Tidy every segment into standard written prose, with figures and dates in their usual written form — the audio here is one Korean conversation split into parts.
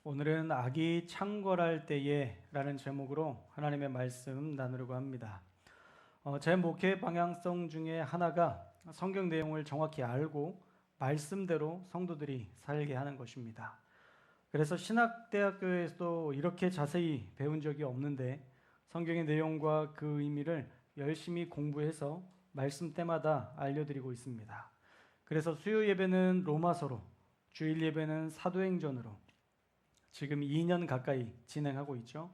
오늘은 악이 창궐할 때에 라는 제목으로 하나님의 말씀 나누려고 합니다. 제 목회 방향성 중에 하나가 성경 내용을 정확히 알고 말씀대로 성도들이 살게 하는 것입니다. 그래서 신학대학교에서도 이렇게 자세히 배운 적이 없는데 성경의 내용과 그 의미를 열심히 공부해서 말씀 때마다 알려드리고 있습니다. 그래서 수요 예배는 로마서로, 주일 예배는 사도행전으로 지금 2년 가까이 진행하고 있죠.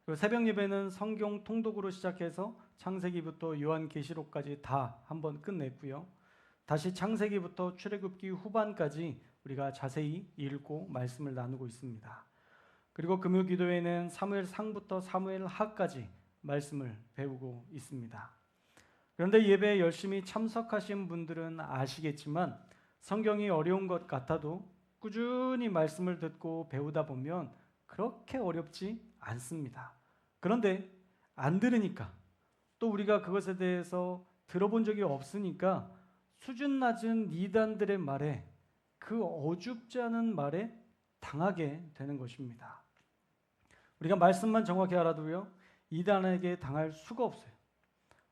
그리고 새벽 예배는 성경 통독으로 시작해서 창세기부터 요한계시록까지 다 한번 끝냈고요. 다시 창세기부터 출애굽기 후반까지 우리가 자세히 읽고 말씀을 나누고 있습니다. 그리고 금요 기도회는 사무엘 상부터 사무엘 하까지 말씀을 배우고 있습니다. 그런데 예배에 열심히 참석하신 분들은 아시겠지만 성경이 어려운 것 같아도 꾸준히 말씀을 듣고 배우다 보면 그렇게 어렵지 않습니다. 그런데 안 들으니까, 또 우리가 그것에 대해서 들어본 적이 없으니까 수준 낮은 이단들의 말에, 그 어줍지 않은 말에 당하게 되는 것입니다. 우리가 말씀만 정확히 알아도요, 이단에게 당할 수가 없어요.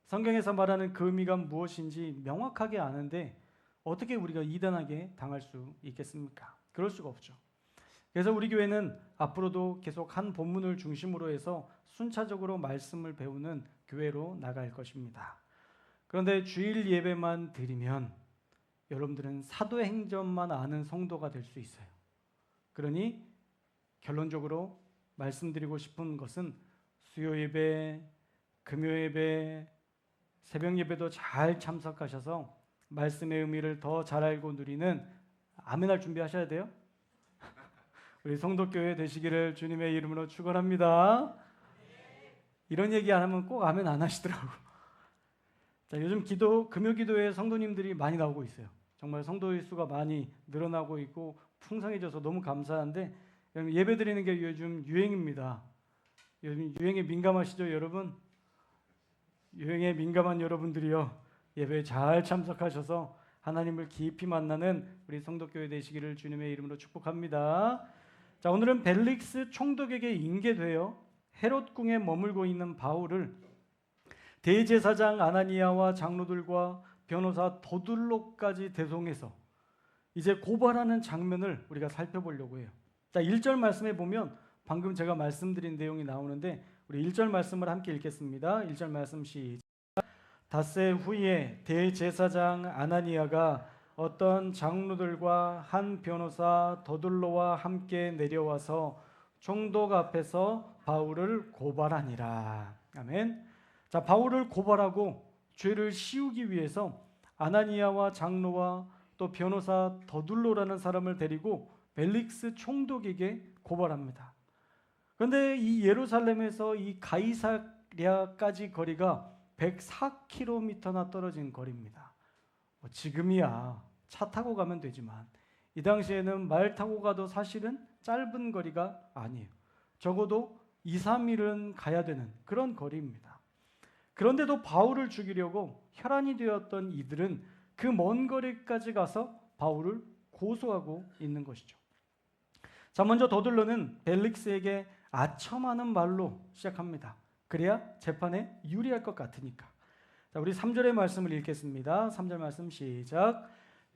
성경에서 말하는 그 의미가 무엇인지 명확하게 아는데 어떻게 우리가 이단에게 당할 수 있겠습니까? 그럴 수가 없죠. 그래서 우리 교회는 앞으로도 계속 한 본문을 중심으로 해서 순차적으로 말씀을 배우는 교회로 나갈 것입니다. 그런데 주일 예배만 드리면 여러분들은 사도행전만 아는 성도가 될 수 있어요. 그러니 결론적으로 말씀드리고 싶은 것은 수요 예배, 금요 예배, 새벽 예배도 잘 참석하셔서 말씀의 의미를 더 잘 알고 누리는 아멘할 준비하셔야 돼요. 우리 성도교회 되시기를 주님의 이름으로 축원합니다. 이런 얘기 안 하면 꼭 아멘 안 하시더라고. 자, 요즘 금요 기도에 성도님들이 많이 나오고 있어요. 정말 성도의 수가 많이 늘어나고 있고 풍성해져서 너무 감사한데, 예배 드리는 게 요즘 유행입니다. 요즘 유행에 민감하시죠, 여러분? 유행에 민감한 여러분들이요, 예배에 잘 참석하셔서 하나님을 깊이 만나는 우리 성도교회 되시기를 주님의 이름으로 축복합니다. 자, 오늘은 벨릭스 총독에게 인계되어 헤롯 궁에 머물고 있는 바울을 대제사장 아나니아와 장로들과 변호사 더둘로까지 대송해서 이제 고발하는 장면을 우리가 살펴보려고 해요. 자, 1절 말씀에 보면 방금 제가 말씀드린 내용이 나오는데 우리 1절 말씀을 함께 읽겠습니다. 1절 말씀 시작. 닷새 후에 대제사장 아나니아가 어떤 장로들과 한 변호사 더둘로와 함께 내려와서 총독 앞에서 바울을 고발하니라. 아멘. 자, 바울을 고발하고 죄를 씌우기 위해서 아나니아와 장로와 또 변호사 더둘로라는 사람을 데리고 벨릭스 총독에게 고발합니다. 그런데 이 예루살렘에서 이 가이사랴까지 거리가 104km나 떨어진 거리입니다. 지금이야 차 타고 가면 되지만 이 당시에는 말 타고 가도 사실은 짧은 거리가 아니에요. 적어도 2, 3일은 가야 되는 그런 거리입니다. 그런데도 바울을 죽이려고 혈안이 되었던 이들은 그 먼 거리까지 가서 바울을 고소하고 있는 것이죠. 자, 먼저 더둘로는 벨릭스에게 아첨하는 말로 시작합니다. 그래야 재판에 유리할 것 같으니까. 자, 우리 3절의 말씀을 읽겠습니다. 3절 말씀 시작.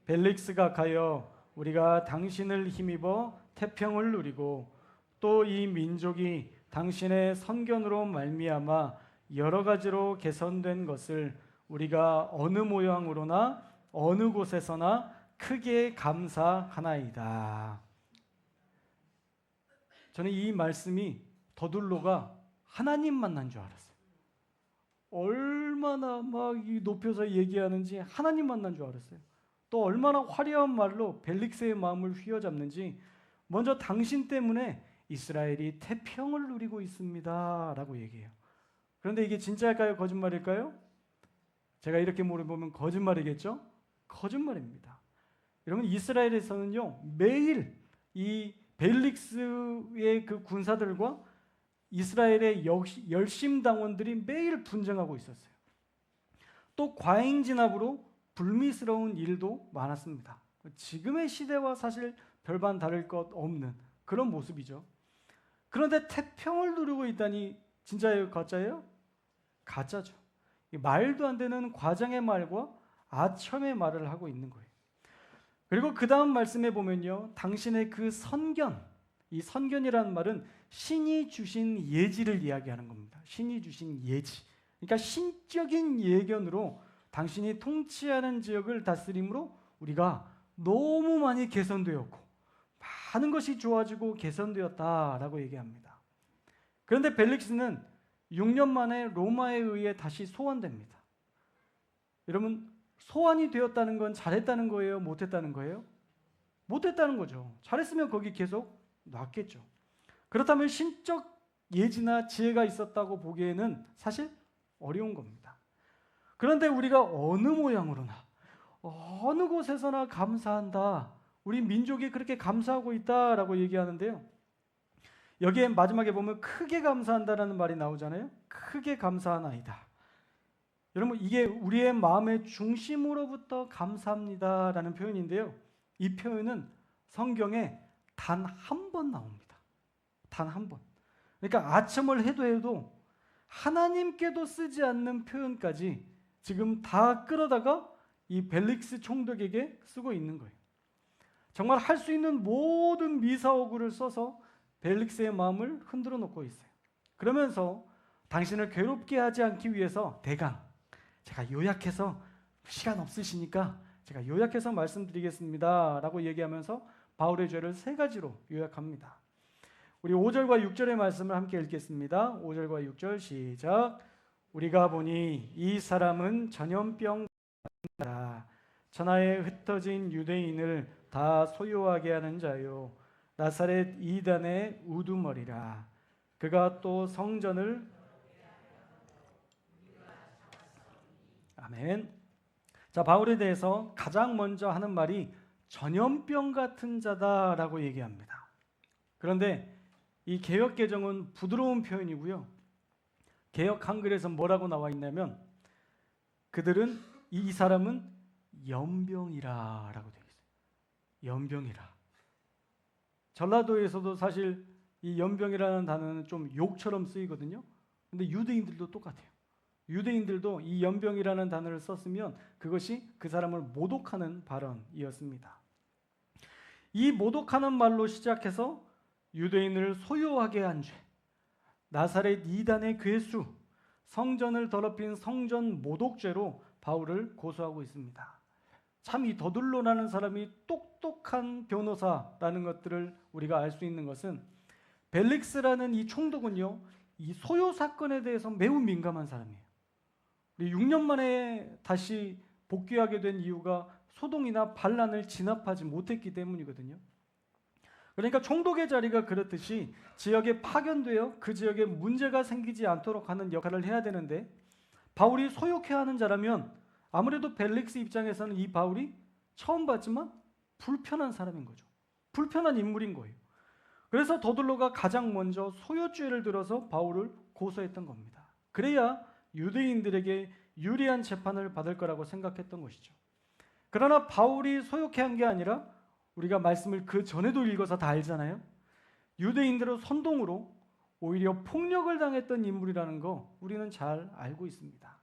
벨릭스가 가여 우리가 당신을 힘입어 태평을 누리고 또 이 민족이 당신의 선견으로 말미암아 여러 가지로 개선된 것을 우리가 어느 모양으로나 어느 곳에서나 크게 감사하나이다. 저는 이 말씀이 더둘로가 하나님 만난 줄 알았어요. 얼마나 막 높여서 얘기하는지 하나님 만난 줄 알았어요. 또 얼마나 화려한 말로 벨릭스의 마음을 휘어잡는지, 먼저 당신 때문에 이스라엘이 태평을 누리고 있습니다 라고 얘기해요. 그런데 이게 진짜일까요? 거짓말일까요? 제가 이렇게 물어보면 거짓말이겠죠? 거짓말입니다. 여러분, 이스라엘에서는요 매일 이 벨릭스의 그 군사들과 이스라엘의 열심당원들이 매일 분쟁하고 있었어요. 또 과잉 진압으로 불미스러운 일도 많았습니다. 지금의 시대와 사실 별반 다를 것 없는 그런 모습이죠. 그런데 태평을 누리고 있다니 진짜예요, 가짜예요? 가짜죠. 말도 안 되는 과장의 말과 아첨의 말을 하고 있는 거예요. 그리고 그 다음 말씀에 보면요, 당신의 그 선견, 이 선견이라는 말은 신이 주신 예지를 이야기하는 겁니다. 신이 주신 예지. 그러니까 신적인 예견으로 당신이 통치하는 지역을 다스림으로 우리가 너무 많이 개선되었고 많은 것이 좋아지고 개선되었다라고 얘기합니다. 그런데 벨릭스는 6년 만에 로마에 의해 다시 소환됩니다. 여러분, 소환이 되었다는 건 잘했다는 거예요? 못했다는 거예요? 못했다는 거죠. 잘했으면 거기 계속 놨겠죠. 그렇다면 신적 예지나 지혜가 있었다고 보기에는 사실 어려운 겁니다. 그런데 우리가 어느 모양으로나 어느 곳에서나 감사한다. 우리 민족이 그렇게 감사하고 있다라고 얘기하는데요. 여기에 마지막에 보면 크게 감사한다라는 말이 나오잖아요. 크게 감사하나이다. 여러분, 이게 우리의 마음의 중심으로부터 감사합니다라는 표현인데요. 이 표현은 성경에 단 한 번 나옵니다. 단 한 번. 그러니까 아첨을 해도 하나님께도 쓰지 않는 표현까지 지금 다 끌어다가 이 벨릭스 총독에게 쓰고 있는 거예요. 정말 할 수 있는 모든 미사오구를 써서 벨릭스의 마음을 흔들어 놓고 있어요. 그러면서 당신을 괴롭게 하지 않기 위해서 대강 제가 요약해서 시간 없으시니까 제가 요약해서 말씀드리겠습니다 라고 얘기하면서 바울의 죄를 3가지로 요약합니다. 우리 5절과 6절의 말씀을 함께 읽겠습니다. 5절과 6절 시작. 우리가 보니 이 사람은 전염병 천하에 흩어진 유대인을 다 소유하게 하는 자요 나사렛 이단의 우두머리라. 그가 또 성전을 아멘. 자, 바울에 대해서 가장 먼저 하는 말이 전염병 같은 자다라고 얘기합니다. 그런데 이 개역 개정은 부드러운 표현이고요. 개역 한글에서 뭐라고 나와 있냐면 그들은 이 사람은 연병이라라고 되어 있어요. 연병이라. 전라도에서도 사실 이 연병이라는 단어는 좀 욕처럼 쓰이거든요. 근데 유대인들도 똑같아요. 유대인들도 이 연병이라는 단어를 썼으면 그것이 그 사람을 모독하는 발언이었습니다. 이 모독하는 말로 시작해서 유대인을 소유하게 한 죄, 나사렛 이단의 괴수, 성전을 더럽힌 성전 모독죄로 바울을 고소하고 있습니다. 참 이 더둘로라는 사람이 똑똑한 변호사라는 것들을 우리가 알 수 있는 것은 벨릭스라는 이 총독은요, 이 소요 사건에 대해서 매우 민감한 사람이에요. 6년 만에 다시 복귀하게 된 이유가 소동이나 반란을 진압하지 못했기 때문이거든요. 그러니까 총독의 자리가 그렇듯이 지역에 파견되어 그 지역에 문제가 생기지 않도록 하는 역할을 해야 되는데 바울이 소욕해야 하는 자라면 아무래도 벨릭스 입장에서는 이 바울이 처음 봤지만 불편한 사람인 거죠. 불편한 인물인 거예요. 그래서 더둘로가 가장 먼저 소요죄를 들어서 바울을 고소했던 겁니다. 그래야 유대인들에게 유리한 재판을 받을 거라고 생각했던 것이죠. 그러나 바울이 소욕해 한 게 아니라 우리가 말씀을 그 전에도 읽어서 다 알잖아요. 유대인들의 선동으로 오히려 폭력을 당했던 인물이라는 거 우리는 잘 알고 있습니다.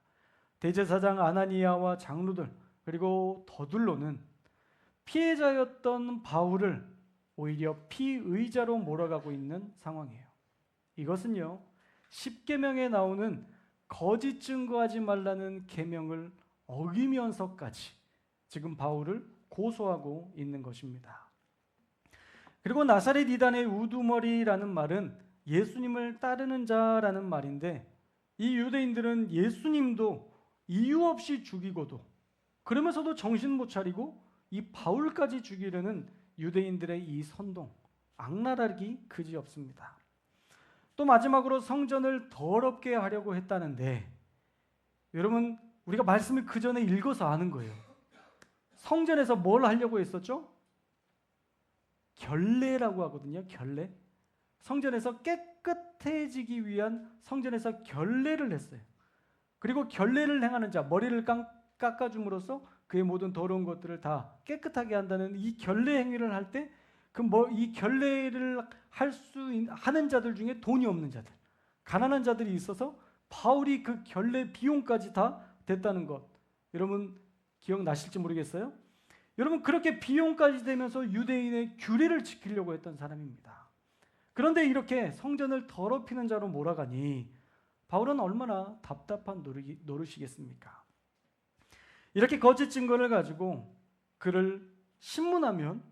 대제사장 아나니아와 장로들 그리고 더둘로는 피해자였던 바울을 오히려 피의자로 몰아가고 있는 상황이에요. 이것은요, 십계명에 나오는 거짓 증거하지 말라는 계명을 어기면서까지 지금 바울을 고소하고 있는 것입니다. 그리고 나사렛 이단의 우두머리라는 말은 예수님을 따르는 자라는 말인데 이 유대인들은 예수님도 이유 없이 죽이고도 그러면서도 정신 못 차리고 이 바울까지 죽이려는 유대인들의 이 선동, 악랄하기 그지없습니다. 또 마지막으로 성전을 더럽게 하려고 했다는데 여러분 우리가 말씀을 그 전에 읽어서 아는 거예요. 성전에서 뭘 하려고 했었죠? 결례라고 하거든요. 결례. 성전에서 깨끗해지기 위한 성전에서 결례를 했어요. 그리고 결례를 행하는 자, 머리를 깎아줌으로써 그의 모든 더러운 것들을 다 깨끗하게 한다는 이 결례 행위를 할 때 이 결례를 하는 자들 중에 돈이 없는 자들, 가난한 자들이 있어서 바울이 그 결례 비용까지 다 댔다는 것, 여러분 기억나실지 모르겠어요? 여러분, 그렇게 비용까지 되면서 유대인의 규례를 지키려고 했던 사람입니다. 그런데 이렇게 성전을 더럽히는 자로 몰아가니 바울은 얼마나 답답한 노릇이겠습니까? 이렇게 거짓 증거를 가지고 그를 신문하면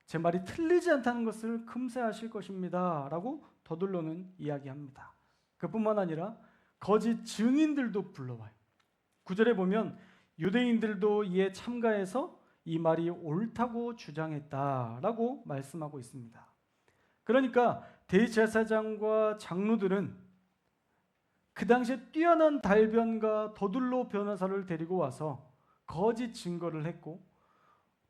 제 말이 틀리지 않다는 것을 금세하실 것입니다 라고 더들로는 이야기합니다. 그뿐만 아니라 거짓 증인들도 불러와요. 9절에 보면 유대인들도 이에 참가해서 이 말이 옳다고 주장했다라고 말씀하고 있습니다. 그러니까 대제사장과 장로들은 그 당시에 뛰어난 달변가 더둘로 변호사를 데리고 와서 거짓 증거를 했고,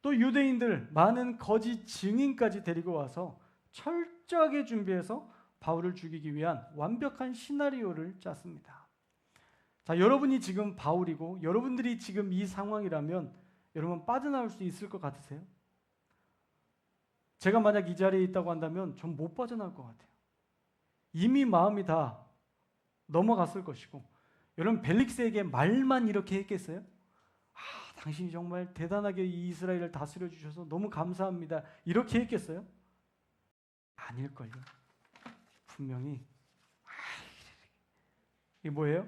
또 유대인들 많은 거짓 증인까지 데리고 와서 철저하게 준비해서 바울을 죽이기 위한 완벽한 시나리오를 짰습니다. 자, 여러분이 지금 바울이고 여러분들이 지금 이 상황이라면 여러분 빠져나올 수 있을 것 같으세요? 제가 만약 이 자리에 있다고 한다면 전 못 빠져나올 것 같아요. 이미 마음이 다 넘어갔을 것이고, 여러분 벨릭스에게 말만 이렇게 했겠어요? 당신이 정말 대단하게 이 이스라엘을 다스려 주셔서 너무 감사합니다, 이렇게 했겠어요? 아닐걸요. 분명히 이게 뭐예요?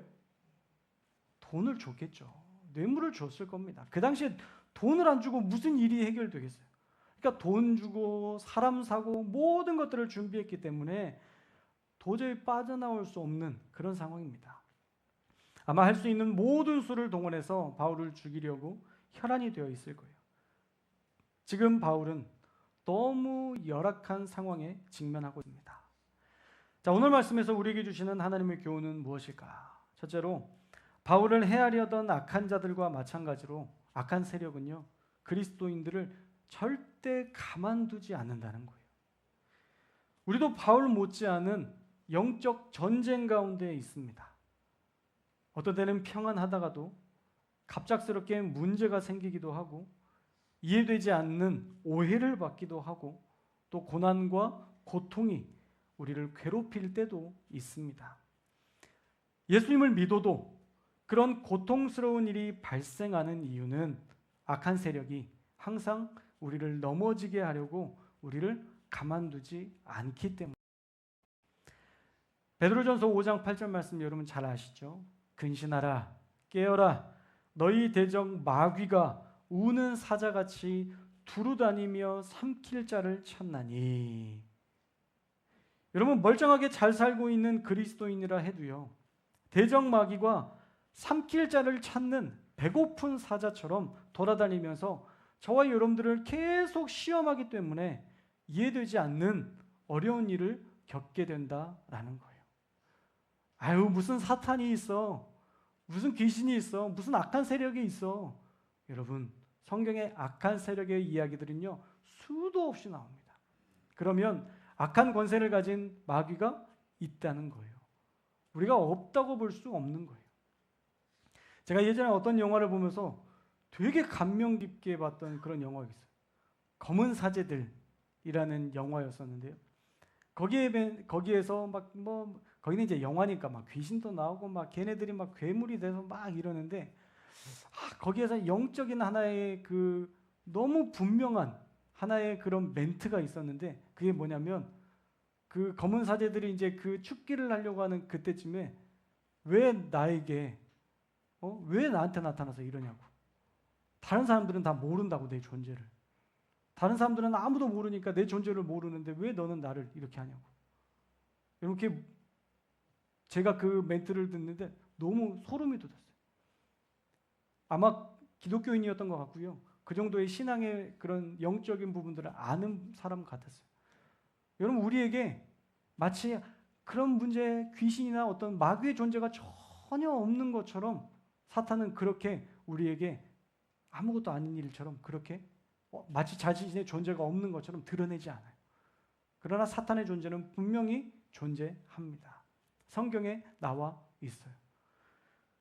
돈을 줬겠죠. 뇌물을 줬을 겁니다. 그 당시에 돈을 안 주고 무슨 일이 해결되겠어요? 그러니까 돈 주고 사람 사고 모든 것들을 준비했기 때문에 도저히 빠져나올 수 없는 그런 상황입니다. 아마 할 수 있는 모든 수를 동원해서 바울을 죽이려고 혈안이 되어 있을 거예요. 지금 바울은 너무 열악한 상황에 직면하고 있습니다. 자, 오늘 말씀에서 우리에게 주시는 하나님의 교훈은 무엇일까? 첫째로 바울을 해하려던 악한 자들과 마찬가지로 악한 세력은요, 그리스도인들을 절대 가만두지 않는다는 거예요. 우리도 바울 못지않은 영적 전쟁 가운데 있습니다. 어떤 때는 평안하다가도 갑작스럽게 문제가 생기기도 하고, 이해되지 않는 오해를 받기도 하고, 또 고난과 고통이 우리를 괴롭힐 때도 있습니다. 예수님을 믿어도 그런 고통스러운 일이 발생하는 이유는 악한 세력이 항상 우리를 넘어지게 하려고 우리를 가만두지 않기 때문입니다. 베드로전서 5장 8절 말씀 여러분 잘 아시죠? 근신하라, 깨어라, 너희 대적 마귀가 우는 사자같이 두루다니며 삼킬 자를 찾나니. 여러분, 멀쩡하게 잘 살고 있는 그리스도인이라 해도요, 대적 마귀가 삼킬 자를 찾는 배고픈 사자처럼 돌아다니면서 저와 여러분들을 계속 시험하기 때문에 이해되지 않는 어려운 일을 겪게 된다라는 거예요. 아유, 무슨 사탄이 있어, 무슨 귀신이 있어, 무슨 악한 세력이 있어. 여러분, 성경의 악한 세력의 이야기들은요, 수도 없이 나옵니다. 그러면 악한 권세를 가진 마귀가 있다는 거예요. 우리가 없다고 볼 수 없는 거예요. 제가 예전에 어떤 영화를 보면서 되게 감명 깊게 봤던 그런 영화가 있어요. 검은 사제들이라는 영화였었는데요. 거기에서 거기는 이제 영화니까 막 귀신도 나오고 막 걔네들이 막 괴물이 돼서 막 이러는데, 거기에서 영적인 하나의 그 너무 분명한 하나의 그런 멘트가 있었는데, 그게 뭐냐면 그 검은 사제들이 이제 그 축기를 하려고 하는 그때쯤에 왜 나한테 나타나서 이러냐고. 다른 사람들은 다 모른다고, 내 존재를. 다른 사람들은 아무도 모르니까 내 존재를 모르는데 왜 너는 나를 이렇게 하냐고. 이렇게 제가 그 멘트를 듣는데 너무 소름이 돋았어요. 아마 기독교인이었던 것 같고요. 그 정도의 신앙의 그런 영적인 부분들을 아는 사람 같았어요. 여러분, 우리에게 마치 그런 문제, 귀신이나 어떤 마귀의 존재가 전혀 없는 것처럼 사탄은 그렇게 우리에게 아무것도 아닌 일처럼 그렇게 마치 자신의 존재가 없는 것처럼 드러내지 않아요. 그러나 사탄의 존재는 분명히 존재합니다. 성경에 나와 있어요.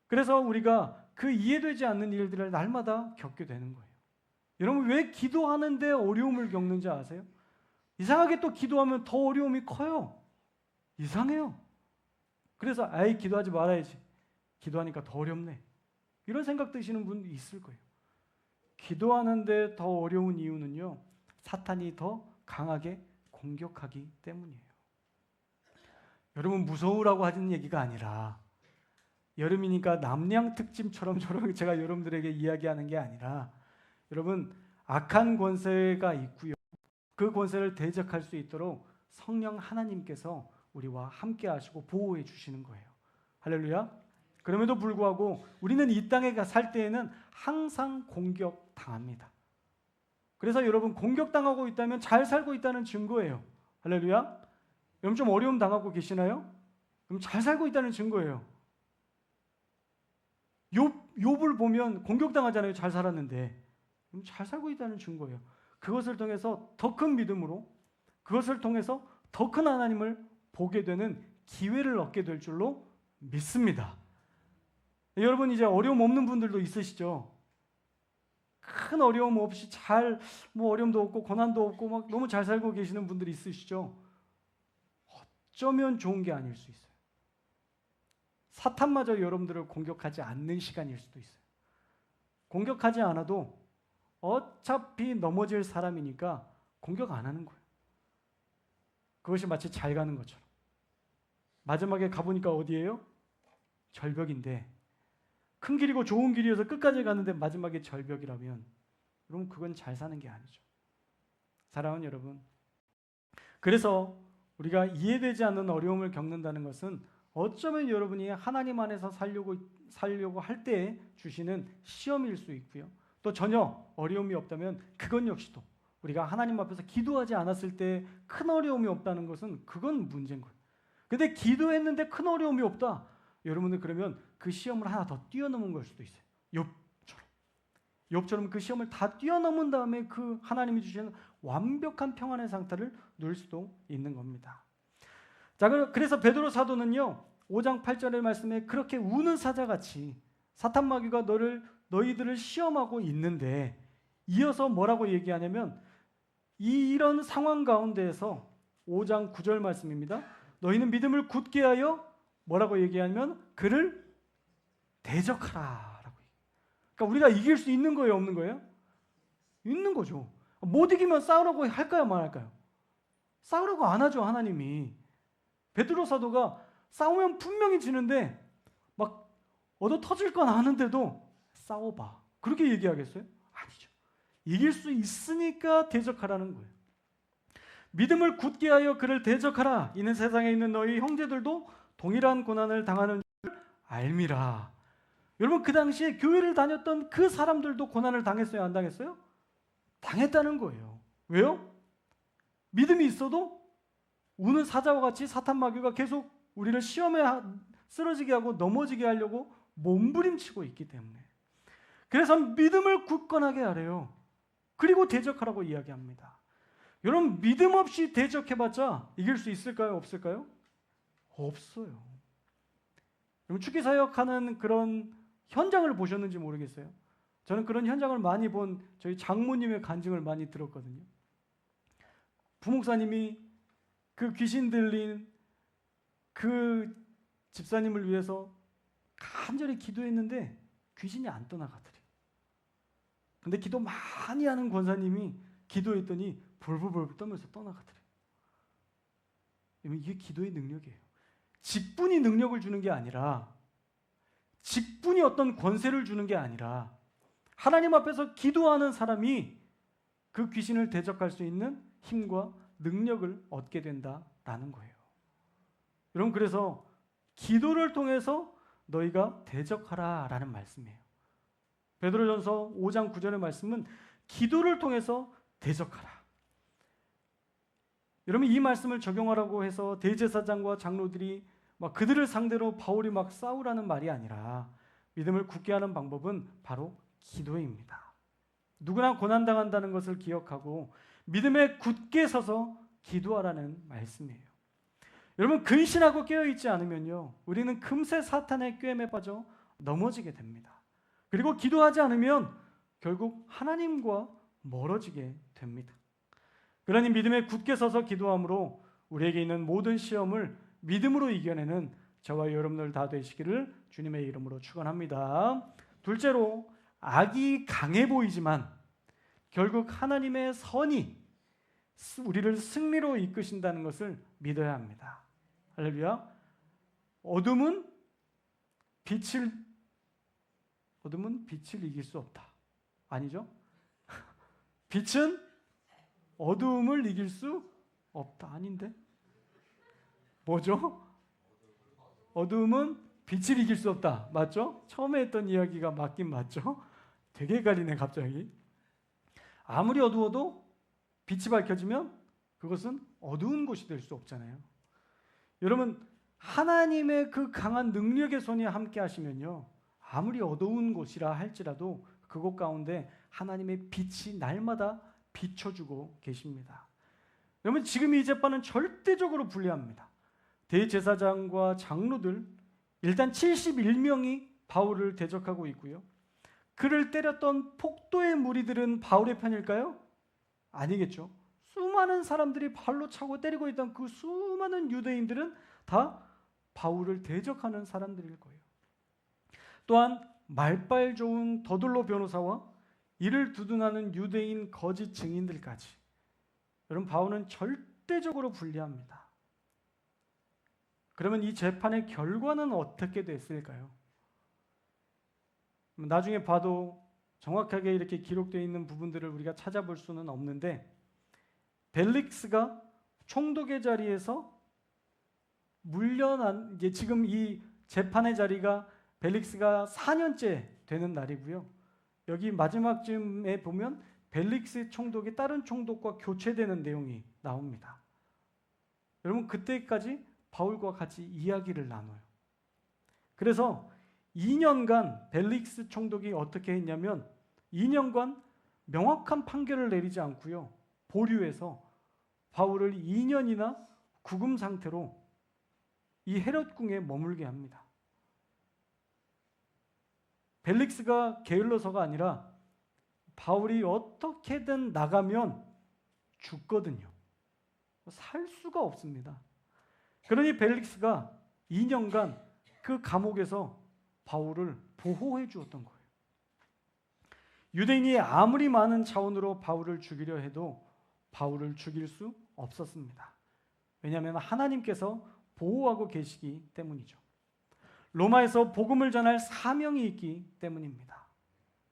그래서 우리가 그 이해되지 않는 일들을 날마다 겪게 되는 거예요. 여러분, 왜 기도하는데 어려움을 겪는지 아세요? 이상하게 또 기도하면 더 어려움이 커요. 이상해요. 그래서 아예 기도하지 말아야지. 기도하니까 더 어렵네. 이런 생각 드시는 분도 있을 거예요. 기도하는데 더 어려운 이유는요, 사탄이 더 강하게 공격하기 때문이에요. 여러분 무서우라고 하는 얘기가 아니라, 여름이니까 남양 특집처럼 제가 여러분들에게 이야기하는 게 아니라, 여러분 악한 권세가 있고요, 그 권세를 대적할 수 있도록 성령 하나님께서 우리와 함께 하시고 보호해 주시는 거예요. 할렐루야. 그럼에도 불구하고 우리는 이 땅에 살 때에는 항상 공격당합니다. 그래서 여러분 공격당하고 있다면 잘 살고 있다는 증거예요. 할렐루야. 여러분 좀 어려움 당하고 계시나요? 그럼 잘 살고 있다는 증거예요. 욥을 보면 공격당하잖아요. 잘 살았는데. 그럼 잘 살고 있다는 증거예요. 그것을 통해서 더 큰 믿음으로, 그것을 통해서 더 큰 하나님을 보게 되는 기회를 얻게 될 줄로 믿습니다. 여러분 이제 어려움 없는 분들도 있으시죠? 큰 어려움 없이 어려움도 없고 고난도 없고 막 너무 잘 살고 계시는 분들이 있으시죠? 어쩌면 좋은 게 아닐 수 있어요. 사탄마저 여러분들을 공격하지 않는 시간일 수도 있어요. 공격하지 않아도 어차피 넘어질 사람이니까 공격 안 하는 거예요. 그것이 마치 잘 가는 것처럼. 마지막에 가보니까 어디예요? 절벽인데, 큰 길이고 좋은 길이어서 끝까지 가는데 마지막에 절벽이라면 그럼 그건 잘 사는 게 아니죠. 사랑하는 여러분, 그래서 우리가 이해되지 않는 어려움을 겪는다는 것은 어쩌면 여러분이 하나님 안에서 살려고 할 때 주시는 시험일 수 있고요, 또 전혀 어려움이 없다면 그건 역시도 우리가 하나님 앞에서 기도하지 않았을 때 큰 어려움이 없다는 것은 그건 문제인 거예요. 근데 기도했는데 큰 어려움이 없다, 여러분은 그러면 그 시험을 하나 더 뛰어넘은 걸 수도 있어요. 욥처럼 그 시험을 다 뛰어넘은 다음에 그 하나님이 주시는 완벽한 평안의 상태를 누릴 수도 있는 겁니다. 자, 그래서 베드로 사도는요 5장 8절의 말씀에 그렇게 우는 사자같이 사탄 마귀가 너희들을 시험하고 있는데, 이어서 뭐라고 얘기하냐면 이런 상황 가운데에서 5장 9절 말씀입니다. 너희는 믿음을 굳게 하여 뭐라고 얘기하면 그를 대적하라 라고. 그러니까 우리가 이길 수 있는 거예요, 없는 거예요? 있는 거죠. 못 이기면 싸우라고 할까요, 말할까요? 싸우라고 안 하죠, 하나님이. 베드로 사도가 싸우면 분명히 지는데 막 얻어 터질 건 아는데도 싸워봐, 그렇게 얘기하겠어요? 아니죠. 이길 수 있으니까 대적하라는 거예요. 믿음을 굳게 하여 그를 대적하라. 이는 세상에 있는 너희 형제들도 동일한 고난을 당하는 줄 알미라. 여러분 그 당시에 교회를 다녔던 그 사람들도 고난을 당했어요, 안 당했어요? 당했다는 거예요. 왜요? 믿음이 있어도 우는 사자와 같이 사탄 마귀가 계속 우리를 시험에 쓰러지게 하고 넘어지게 하려고 몸부림치고 있기 때문에. 그래서 믿음을 굳건하게 하래요. 그리고 대적하라고 이야기합니다. 여러분 믿음 없이 대적해봤자 이길 수 있을까요, 없을까요? 없어요. 여러분 축기사역하는 그런 현장을 보셨는지 모르겠어요. 저는 그런 현장을 많이 본 저희 장모님의 간증을 많이 들었거든요. 부목사님이 그 귀신 들린 그 집사님을 위해서 간절히 기도했는데 귀신이 안 떠나가더래요. 근데 기도 많이 하는 권사님이 기도했더니 벌벌벌 떨면서 떠나가더래요. 이게 기도의 능력이에요. 직분이 능력을 주는 게 아니라, 직분이 어떤 권세를 주는 게 아니라, 하나님 앞에서 기도하는 사람이 그 귀신을 대적할 수 있는 힘과 능력을 얻게 된다라는 거예요. 여러분 그래서 기도를 통해서 너희가 대적하라라는 말씀이에요. 베드로전서 5장 9절의 말씀은 기도를 통해서 대적하라. 여러분 이 말씀을 적용하라고 해서 대제사장과 장로들이 막 그들을 상대로 바울이 막 싸우라는 말이 아니라, 믿음을 굳게 하는 방법은 바로 기도입니다. 누구나 고난당한다는 것을 기억하고 믿음에 굳게 서서 기도하라는 말씀이에요. 여러분 근신하고 깨어있지 않으면요 우리는 금세 사탄의 꾀임에 빠져 넘어지게 됩니다. 그리고 기도하지 않으면 결국 하나님과 멀어지게 됩니다. 그러니 믿음에 굳게 서서 기도함으로 우리에게 있는 모든 시험을 믿음으로 이겨내는 저와 여러분들 다 되시기를 주님의 이름으로 축원합니다. 둘째로, 악이 강해 보이지만 결국 하나님의 선이 우리를 승리로 이끄신다는 것을 믿어야 합니다. 할렐루야. 어둠은 빛을 이길 수 없다. 아니죠? 빛은 어둠을 이길 수 없다. 아닌데? 뭐죠? 어둠은 빛을 이길 수 없다. 맞죠? 처음에 했던 이야기가 맞긴 맞죠? 되게 헷갈리네 갑자기. 아무리 어두워도 빛이 밝혀지면 그것은 어두운 곳이 될 수 없잖아요. 여러분, 하나님의 그 강한 능력의 손이 함께 하시면요, 아무리 어두운 곳이라 할지라도 그곳 가운데 하나님의 빛이 날마다 비춰주고 계십니다. 여러분, 지금 이 재판은 절대적으로 불리합니다. 대제사장과 장로들 일단 71명이 바울을 대적하고 있고요. 그를 때렸던 폭도의 무리들은 바울의 편일까요? 아니겠죠. 수많은 사람들이 발로 차고 때리고 있던 그 수많은 유대인들은 다 바울을 대적하는 사람들일 거예요. 또한 말빨 좋은 더둘로 변호사와 이를 두둔하는 유대인 거짓 증인들까지. 여러분, 바울은 절대적으로 불리합니다. 그러면 이 재판의 결과는 어떻게 됐을까요? 나중에 봐도 정확하게 이렇게 기록되어 있는 부분들을 우리가 찾아볼 수는 없는데, 벨릭스가 총독의 자리에서 물려난, 이제 지금 이 재판의 자리가 벨릭스가 4년째 되는 날이고요. 여기 마지막 쯤에 보면 벨릭스 총독이 다른 총독과 교체되는 내용이 나옵니다. 여러분, 그때까지 바울과 같이 이야기를 나눠요. 그래서 2년간 벨릭스 총독이 어떻게 했냐면 2년간 명확한 판결을 내리지 않고요, 보류해서 바울을 2년이나 구금 상태로 이 헤롯 궁에 머물게 합니다. 벨릭스가 게을러서가 아니라 바울이 어떻게든 나가면 죽거든요. 살 수가 없습니다. 그러니 벨릭스가 2년간 그 감옥에서 바울을 보호해 주었던 거예요. 유대인이 아무리 많은 자원으로 바울을 죽이려 해도 바울을 죽일 수 없었습니다. 왜냐하면 하나님께서 보호하고 계시기 때문이죠. 로마에서 복음을 전할 사명이 있기 때문입니다.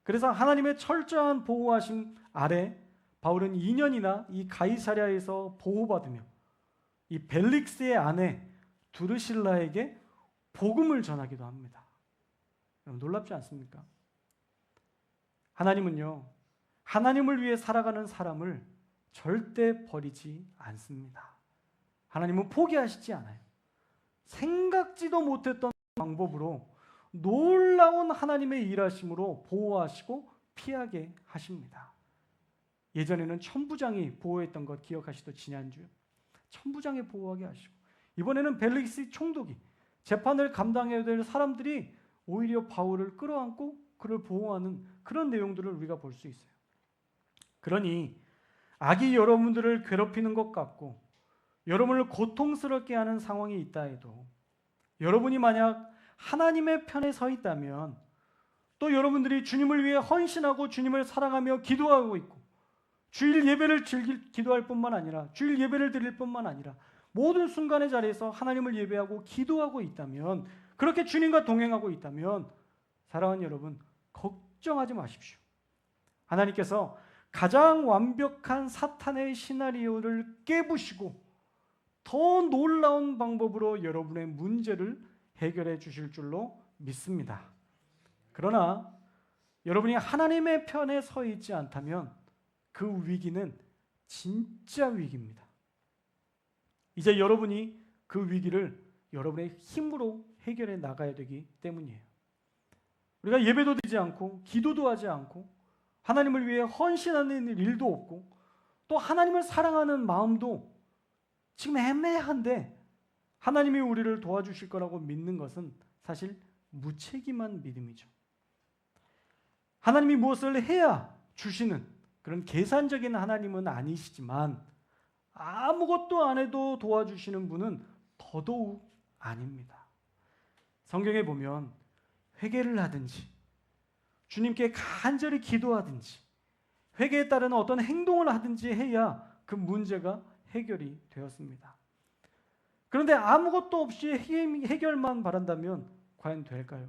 그래서 하나님의 철저한 보호하심 아래 바울은 2년이나 이 가이사랴에서 보호받으며 이 벨릭스의 아내 두르실라에게 복음을 전하기도 합니다. 놀랍지 않습니까? 하나님은요, 하나님을 위해 살아가는 사람을 절대 버리지 않습니다. 하나님은 포기하시지 않아요. 생각지도 못했던 방법으로 놀라운 하나님의 일하심으로 보호하시고 피하게 하십니다. 예전에는 천부장이 보호했던 것 기억하시죠? 지난주에 천부장이 보호하게 하시고, 이번에는 벨릭스 총독이, 재판을 감당해야 될 사람들이 오히려 바울을 끌어안고 그를 보호하는 그런 내용들을 우리가 볼 수 있어요. 그러니 악이 여러분들을 괴롭히는 것 같고 여러분을 고통스럽게 하는 상황이 있다 해도, 여러분이 만약 하나님의 편에 서 있다면, 또 여러분들이 주님을 위해 헌신하고 주님을 사랑하며 기도하고 있고 주일 예배를 기도할 뿐만 아니라 주일 예배를 드릴 뿐만 아니라 모든 순간의 자리에서 하나님을 예배하고 기도하고 있다면, 그렇게 주님과 동행하고 있다면 사랑하는 여러분, 걱정하지 마십시오. 하나님께서 가장 완벽한 사탄의 시나리오를 깨부시고 더 놀라운 방법으로 여러분의 문제를 해결해 주실 줄로 믿습니다. 그러나 여러분이 하나님의 편에 서 있지 않다면 그 위기는 진짜 위기입니다. 이제 여러분이 그 위기를 여러분의 힘으로 해결해 나가야 되기 때문이에요. 우리가 예배도 드리지 않고 기도도 하지 않고 하나님을 위해 헌신하는 일도 없고 또 하나님을 사랑하는 마음도 지금 애매한데 하나님이 우리를 도와주실 거라고 믿는 것은 사실 무책임한 믿음이죠. 하나님이 무엇을 해야 주시는 그런 계산적인 하나님은 아니시지만 아무것도 안 해도 도와주시는 분은 더더욱 아닙니다. 성경에 보면 회개를 하든지 주님께 간절히 기도하든지 회개에 따르는 어떤 행동을 하든지 해야 그 문제가 해결이 되었습니다. 그런데 아무것도 없이 해결만 바란다면 과연 될까요?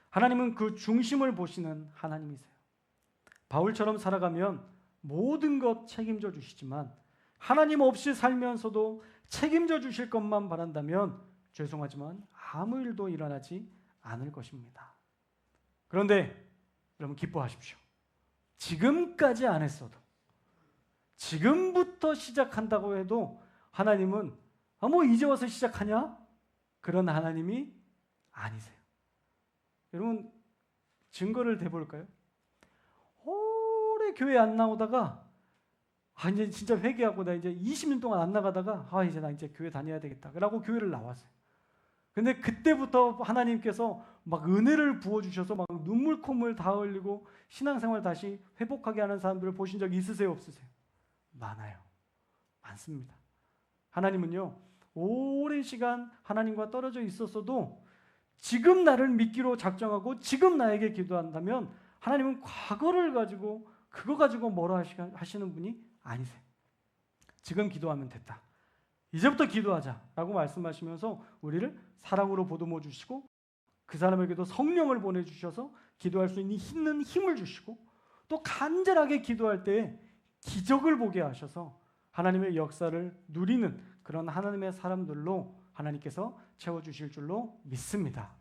하나님은 그 중심을 보시는 하나님이세요. 바울처럼 살아가면 모든 것 책임져 주시지만 하나님 없이 살면서도 책임져 주실 것만 바란다면 죄송하지만 아무 일도 일어나지 않을 것입니다. 그런데 여러분 기뻐하십시오. 지금까지 안 했어도 지금부터 시작한다고 해도 하나님은 뭐 이제 와서 시작하냐? 그런 하나님이 아니세요. 여러분 증거를 대볼까요? 오래 교회 안 나오다가 이제 진짜 회개하고 나 이제 20년 동안 안 나가다가 이제 나 이제 교회 다녀야 되겠다 라고 교회를 나왔어요. 근데 그때부터 하나님께서 막 은혜를 부어주셔서 막 눈물 콧물 다 흘리고 신앙생활 다시 회복하게 하는 사람들을 보신 적 있으세요? 없으세요? 많아요. 많습니다. 하나님은요 오랜 시간 하나님과 떨어져 있었어도 지금 나를 믿기로 작정하고 지금 나에게 기도한다면 하나님은 과거를 가지고 그거 가지고 뭐라 하시는 분이 아니세요. 지금 기도하면 됐다. 이제부터 기도하자라고 말씀하시면서 우리를 사랑으로 보듬어 주시고 그 사람에게도 성령을 보내주셔서 기도할 수 있는 힘을 주시고 또 간절하게 기도할 때 기적을 보게 하셔서 하나님의 역사를 누리는 그런 하나님의 사람들로 하나님께서 채워주실 줄로 믿습니다.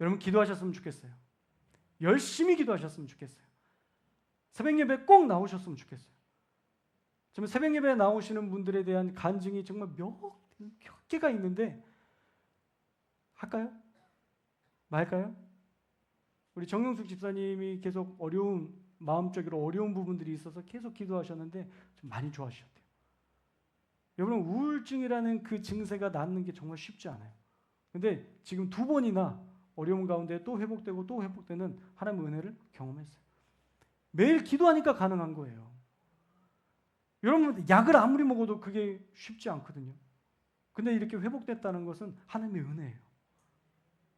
여러분 기도하셨으면 좋겠어요. 열심히 기도하셨으면 좋겠어요. 새벽 예배 꼭 나오셨으면 좋겠어요. 정말 새벽 예배에 나오시는 분들에 대한 간증이 정말 몇 개가 있는데 할까요? 말까요? 우리 정영숙 집사님이 계속 마음적으로 어려운 부분들이 있어서 계속 기도하셨는데 좀 많이 좋아지셨대요. 여러분 우울증이라는 그 증세가 낫는 게 정말 쉽지 않아요. 근데 지금 2번이나 어려움 가운데 또 회복되고 또 회복되는 하나님의 은혜를 경험했어요. 매일 기도하니까 가능한 거예요. 여러분 약을 아무리 먹어도 그게 쉽지 않거든요. 근데 이렇게 회복됐다는 것은 하나님의 은혜예요.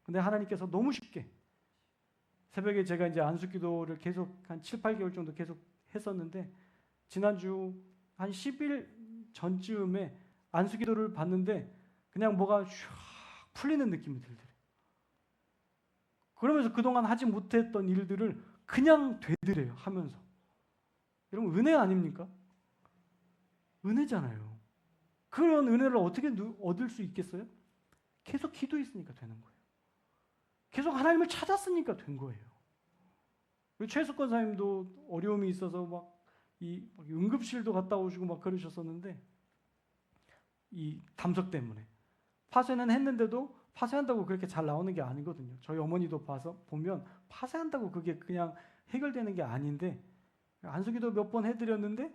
근데 하나님께서 너무 쉽게 새벽에 제가 이제 안수기도를 계속 한 7, 8개월 정도 계속 했었는데 지난주 한 10일 전쯤에 안수기도를 받는데 그냥 뭐가 슉 풀리는 느낌이 들더래요. 그러면서 그동안 하지 못했던 일들을 그냥 되더래요. 하면서. 여러분 은혜 아닙니까? 은혜잖아요. 그런 은혜를 어떻게 얻을 수 있겠어요? 계속 기도했으니까 되는 거예요. 계속 하나님을 찾았으니까 된 거예요. 최석권 사님도 어려움이 있어서 막 응급실도 갔다 오시고 막 그러셨었는데 이 담석 때문에 파쇄는 했는데도 파쇄한다고 그렇게 잘 나오는 게 아니거든요. 저희 어머니도 보면 파쇄한다고 그게 그냥 해결되는 게 아닌데 안수기도 몇 번 해드렸는데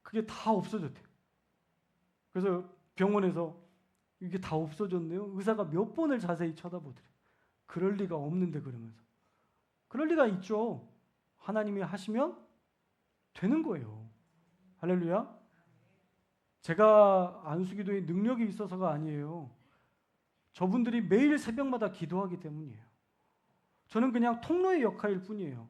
그게 다 없어졌대요. 그래서 병원에서 이게 다 없어졌네요. 의사가 몇 번을 자세히 쳐다보더래요. 그럴 리가 없는데 그러면서. 그럴 리가 있죠. 하나님이 하시면 되는 거예요. 할렐루야. 제가 안수기도에 능력이 있어서가 아니에요. 저분들이 매일 새벽마다 기도하기 때문이에요. 저는 그냥 통로의 역할일 뿐이에요.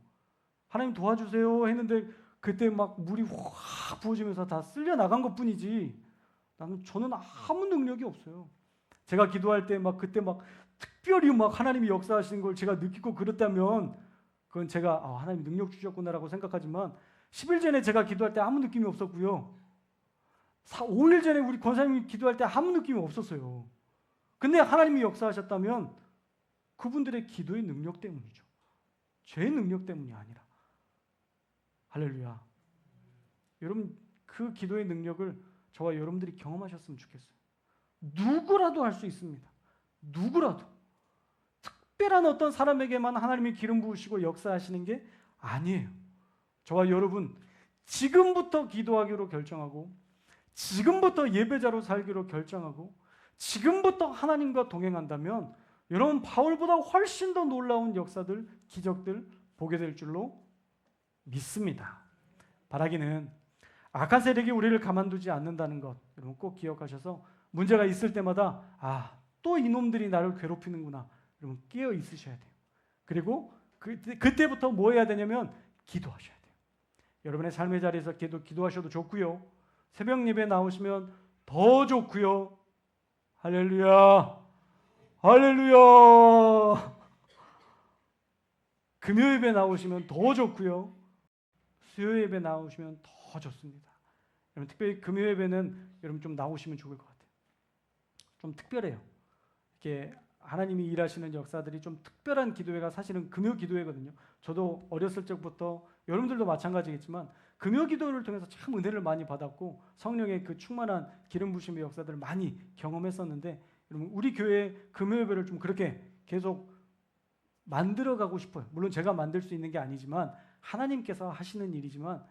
하나님 도와주세요 했는데 그때 막 물이 확 부어지면서 다 쓸려 나간 것 뿐이지 저는 아무 능력이 없어요. 제가 기도할 때 막 그때 막 특별히 막 하나님이 역사하시는 걸 제가 느끼고 그렇다면 그건 제가 하나님 능력 주셨구나라고 생각하지만 10일 전에 제가 기도할 때 아무 느낌이 없었고요. 5일 전에 우리 권사님이 기도할 때 아무 느낌이 없었어요. 근데 하나님이 역사하셨다면 그분들의 기도의 능력 때문이죠. 제 능력 때문이 아니라. 할렐루야. 여러분 그 기도의 능력을 저와 여러분들이 경험하셨으면 좋겠어요. 누구라도 할 수 있습니다. 누구라도. 특별한 어떤 사람에게만 하나님이 기름 부으시고 역사하시는 게 아니에요. 저와 여러분 지금부터 기도하기로 결정하고 지금부터 예배자로 살기로 결정하고 지금부터 하나님과 동행한다면 여러분 바울보다 훨씬 더 놀라운 역사들, 기적들 보게 될 줄로 믿습니다. 바라기는 악한 세력이 우리를 가만두지 않는다는 것 여러분 꼭 기억하셔서 문제가 있을 때마다 또 이놈들이 나를 괴롭히는구나. 여러분 깨어 있으셔야 돼요. 그리고 그때부터 뭐 해야 되냐면 기도하셔야 돼요. 여러분의 삶의 자리에서 기도하셔도 좋고요. 새벽 예배 나오시면 더 좋고요. 할렐루야. 할렐루야. 금요 예배 나오시면 더 좋고요. 수요 예배 나오시면 더 좋습니다. 여러분 특별히 금요 예배는 여러분 좀 나오시면 좋을 것 같아요. 좀 특별해요. 이렇게 하나님이 일하시는 역사들이 좀 특별한 기도회가 사실은 금요 기도회거든요. 저도 어렸을 적부터 여러분들도 마찬가지겠지만 금요 기도를 통해서 참 은혜를 많이 받았고 성령의 그 충만한 기름 부심의 역사들을 많이 경험했었는데 여러분 우리 교회 금요 예배를 좀 그렇게 계속 만들어가고 싶어요. 물론 제가 만들 수 있는 게 아니지만 하나님께서 하시는 일이지만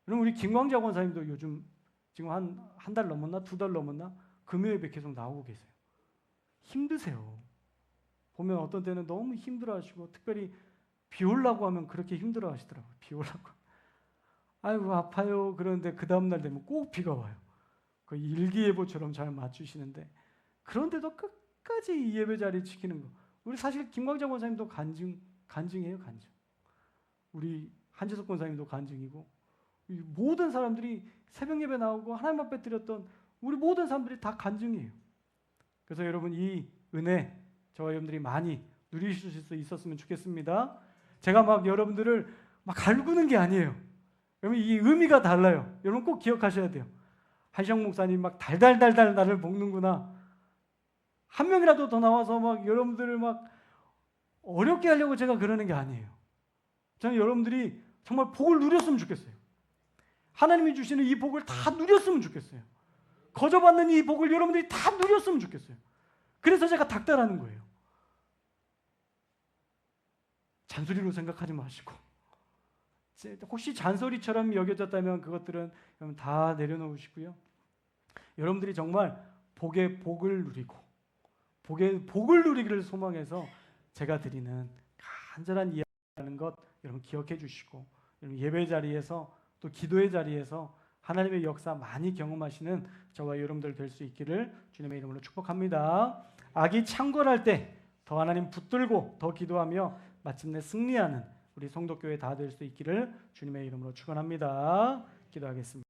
여러분 우리 김광자 권사님도 요즘 지금 한 달 넘었나 2달 넘었나 금요 예배 계속 나오고 계세요. 힘드세요. 보면 어떤 때는 너무 힘들어하시고 특별히 비 올라고 하면 그렇게 힘들어하시더라고요. 비 올라고. 아이고 아파요. 그런데 그 다음날 되면 꼭 비가 와요. 그 일기예보처럼 잘 맞추시는데 그런데도 끝까지 이 예배 자리 지키는 거. 우리 사실 김광자 권사님도 간증이에요. 간증. 우리 한재석 권사님도 간증이고 모든 사람들이 새벽 예배 나오고 하나님 앞에 드렸던 우리 모든 사람들이 다 간증이에요. 그래서 여러분 이 은혜 저와 여러분들이 많이 누리실 수 있었으면 좋겠습니다. 제가 막 여러분들을 막 갈구는 게 아니에요. 여러분 이 의미가 달라요. 여러분 꼭 기억하셔야 돼요. 한시영 목사님 막 달달달달 나를 볶는구나. 한 명이라도 더 나와서 막 여러분들을 막 어렵게 하려고 제가 그러는 게 아니에요. 저는 여러분들이 정말 복을 누렸으면 좋겠어요. 하나님이 주시는 이 복을 다 누렸으면 좋겠어요. 거저받는 이 복을 여러분들이 다 누렸으면 좋겠어요. 그래서 제가 닥달하는 거예요. 잔소리로 생각하지 마시고 혹시 잔소리처럼 여겨졌다면 그것들은 여러분 다 내려놓으시고요. 여러분들이 정말 복의 복을 누리고 복의 복을 누리기를 소망해서 제가 드리는 간절한 이야기라는 것 여러분 기억해 주시고 여러분 예배 자리에서 또 기도의 자리에서 하나님의 역사 많이 경험하시는 저와 여러분들 될 수 있기를 주님의 이름으로 축복합니다. 악이 창궐할 때 더 하나님 붙들고 더 기도하며 마침내 승리하는 우리 성도교회 다 될 수 있기를 주님의 이름으로 축원합니다. 기도하겠습니다.